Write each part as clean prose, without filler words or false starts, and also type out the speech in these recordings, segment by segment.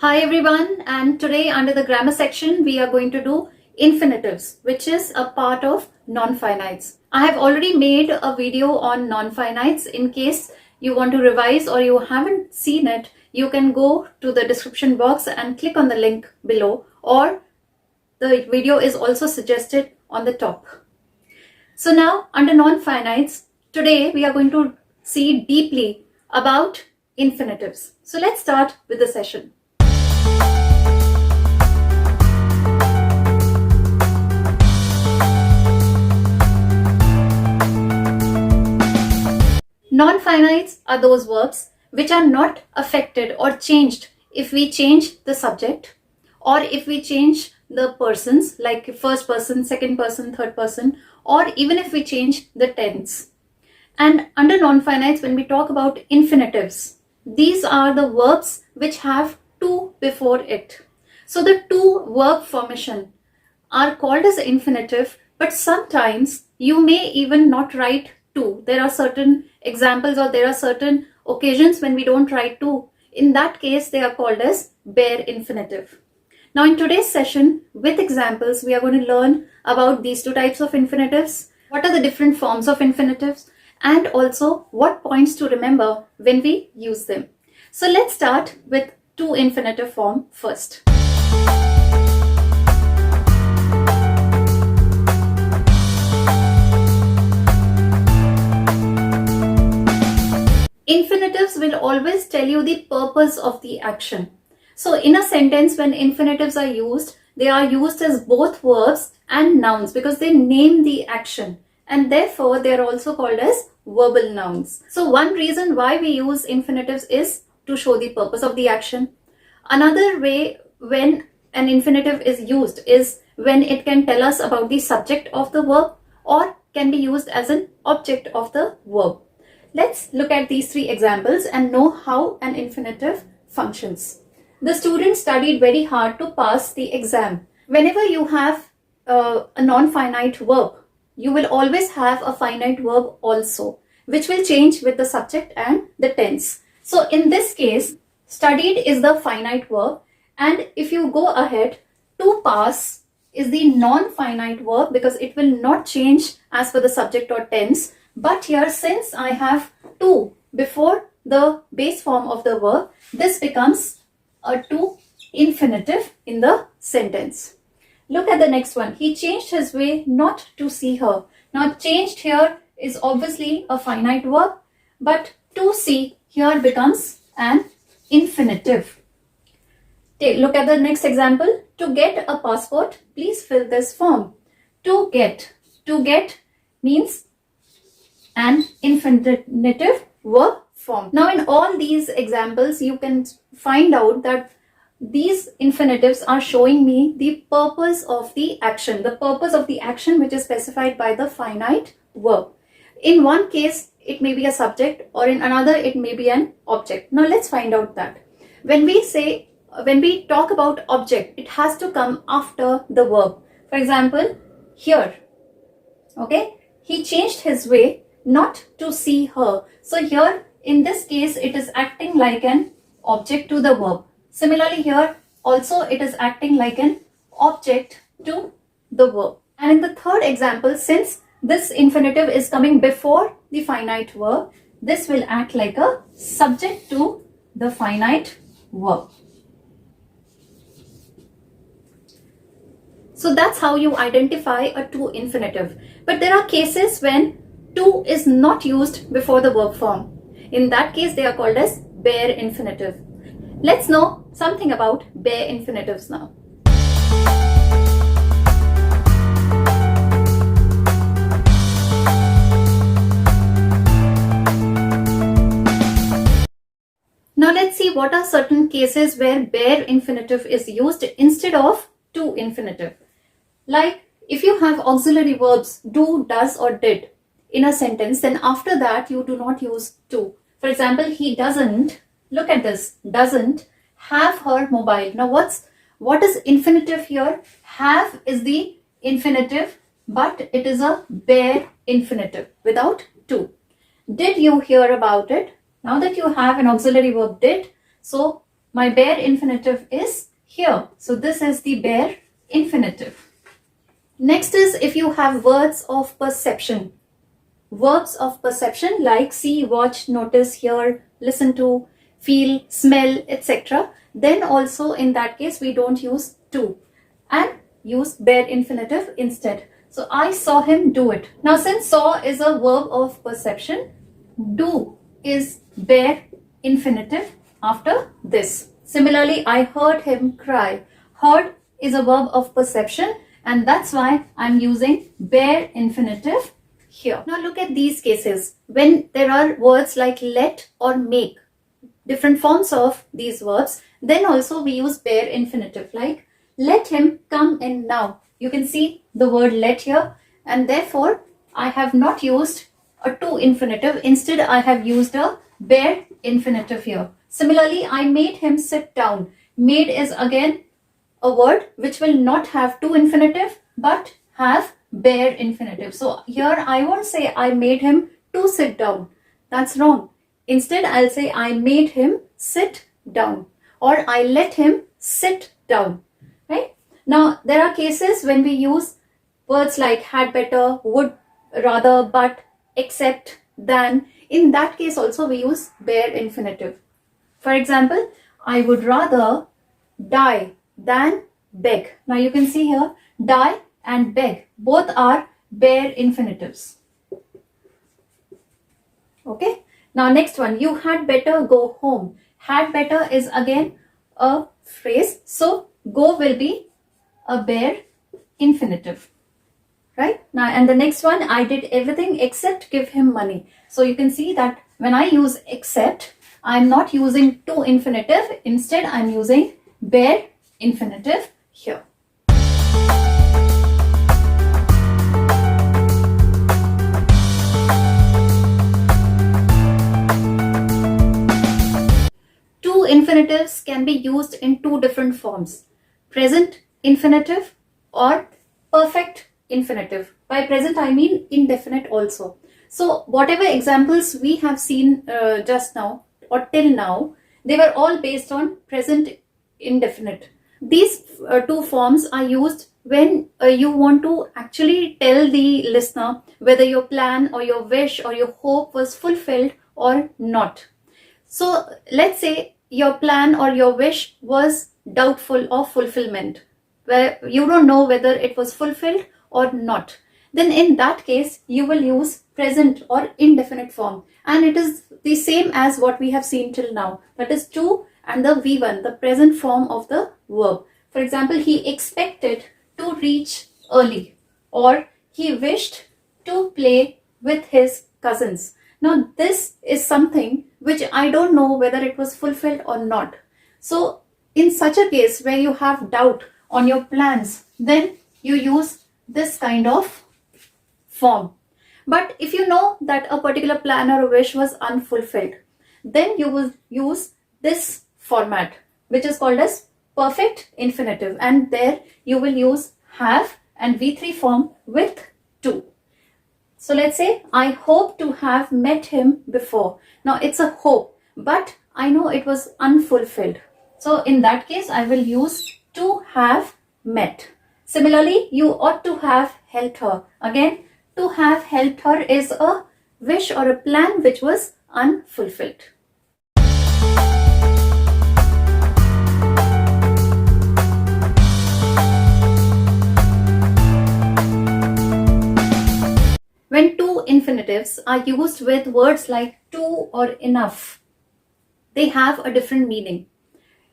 Hi everyone, and today under the grammar section we are going to do infinitives, which is a part of non-finites. I have already made a video on non-finites. In case you want to revise or you haven't seen it, you can go to the description box and click on the link below, or the video is also suggested on the top. So now under non-finites, today we are going to see deeply about infinitives. So let's start with the session. Non-finites are those verbs which are not affected or changed if we change the subject or if we change the persons, like first person, second person, third person, or even if we change the tense. And under non-finites, when we talk about infinitives, these are the verbs which have to before it. So the to verb formation are called as infinitive, but sometimes you may even not write to. There are certain examples or there are certain occasions when we don't write to. In that case, they are called as bare infinitive. Now in today's session, with examples, we are going to learn about these two types of infinitives, what are the different forms of infinitives, and also what points to remember when we use them. So let's start with to infinitive form first. Infinitives will always tell you the purpose of the action. So in a sentence, when infinitives are used, they are used as both verbs and nouns because they name the action, and therefore they are also called as verbal nouns. So one reason why we use infinitives is to show the purpose of the action. Another way when an infinitive is used is when it can tell us about the subject of the verb or can be used as an object of the verb. Let's look at these three examples and know how an infinitive functions. The student studied very hard to pass the exam. Whenever you have a non-finite verb, you will always have a finite verb also, which will change with the subject and the tense. So in this case, studied is the finite verb, and if you go ahead, to pass is the non-finite verb because it will not change as per the subject or tense. But here, since I have to before the base form of the verb, this becomes a to infinitive in the sentence. Look at the next one. He changed his way not to see her. Now, changed here is obviously a finite verb, but to see here becomes an infinitive. Look at the next example. To get a passport, please fill this form. To get means an infinitive verb form. Now in all these examples, you can find out that these infinitives are showing me the purpose of the action, which is specified by the finite verb. In one case, it may be a subject, or in another, it may be an object. Now let's find out that. When we talk about object, it has to come after the verb. For example, here, okay, he changed his way not to see her. So here, in this case, it is acting like an object to the verb. Similarly here, also it is acting like an object to the verb. And in the third example, since this infinitive is coming before the finite verb, this will act like a subject to the finite verb. So that's how you identify a to infinitive. But there are cases when to is not used before the verb form. In that case, they are called as bare infinitive. Let's know something about bare infinitives now. Now let's see what are certain cases where bare infinitive is used instead of to infinitive. Like if you have auxiliary verbs do, does, or did in a sentence, then after that you do not use to. For example, he doesn't, look at this, doesn't have her mobile. Now what is infinitive here? Have is the infinitive, but it is a bare infinitive without to. Did you hear about it? Now that you have an auxiliary verb did, so My bare infinitive is here. So this is the bare infinitive. Next is if you have words of perception. Verbs of perception like see, watch, notice, hear, listen to, feel, smell, etc. Then also in that case we don't use to and use bare infinitive instead. So I saw him do it. Now since saw is a verb of perception, do is bare infinitive after this. Similarly, I heard him cry. Heard is a verb of perception and that's why I'm using bare infinitive here. Now look at these cases. When there are words like let or make, different forms of these verbs, then also we use bare infinitive like let him come in now. You can see the word let here and therefore I have not used a to infinitive. Instead, I have used a bare infinitive here. Similarly, I made him sit down. Made is again a word which will not have to infinitive but have bare infinitive. So here I won't say I made him to sit down. That's wrong. Instead, I'll say I made him sit down or I let him sit down. Right? Now, there are cases when we use words like had better, would rather, but, except, than. In that case also we use bare infinitive. For example, I would rather die than beg. Now you can see here die and beg both are bare infinitives. Okay. Now next one, you had better go home. Had better is again a phrase. So go will be a bare infinitive. Right? Now, and the next one, I did everything except give him money. So you can see that when I use except, I'm not using to infinitive. Instead, I'm using bare infinitive here. To infinitives can be used in two different forms. Present infinitive or perfect infinitive. By present I mean indefinite also. So whatever examples we have seen just now or till now, they were all based on present indefinite. These two forms are used when you want to actually tell the listener whether your plan or your wish or your hope was fulfilled or not. So let's say your plan or your wish was doubtful of fulfillment, where you don't know whether it was fulfilled or not. Then in that case, you will use present or indefinite form. And it is the same as what we have seen till now. That is to and the V1, the present form of the verb. For example, he expected to reach early or he wished to play with his cousins. Now this is something which I don't know whether it was fulfilled or not. So in such a case where you have doubt on your plans, then you use this kind of form. But if you know that a particular plan or a wish was unfulfilled, then you will use this format, which is called as perfect infinitive, and there you will use have and V3 form with to. So let's say I hope to have met him before. Now it's a hope, but I know it was unfulfilled. So in that case, I will use to have met. Similarly, you ought to have helped her. Again, to have helped her is a wish or a plan which was unfulfilled. When to infinitives are used with words like to or enough, they have a different meaning.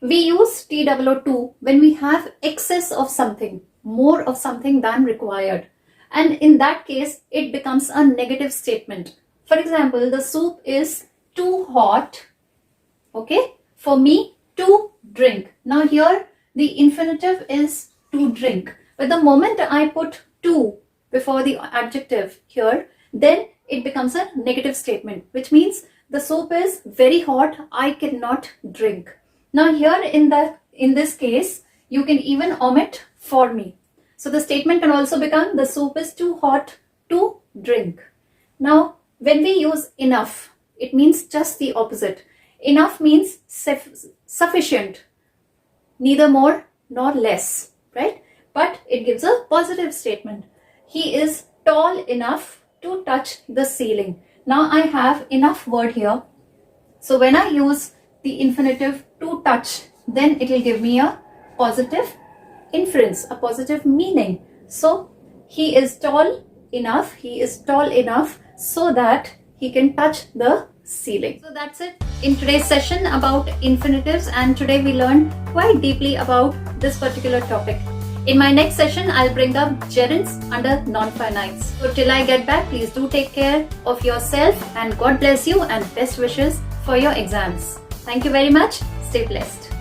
We use to when we have excess of something, more of something than required. And in that case, it becomes a negative statement. For example, the soup is too hot, okay, for me to drink. Now here, the infinitive is to drink. But the moment I put to before the adjective here, then it becomes a negative statement, which means the soup is very hot, I cannot drink. Now here in this case, you can even omit for me. So the statement can also become the soup is too hot to drink. Now when we use enough, it means just the opposite. Enough means sufficient, neither more nor less, right? But it gives a positive statement. He is tall enough to touch the ceiling. Now I have enough word here. So when I use the infinitive to touch, then it will give me a positive inference, a positive meaning. So he is tall enough so that he can touch the ceiling. So that's it in today's session about infinitives, and today we learned quite deeply about this particular topic. In my next session, I'll bring up gerunds under non-finites. So till I get back, please do take care of yourself, and God bless you and best wishes for your exams. Thank you very much. Stay blessed.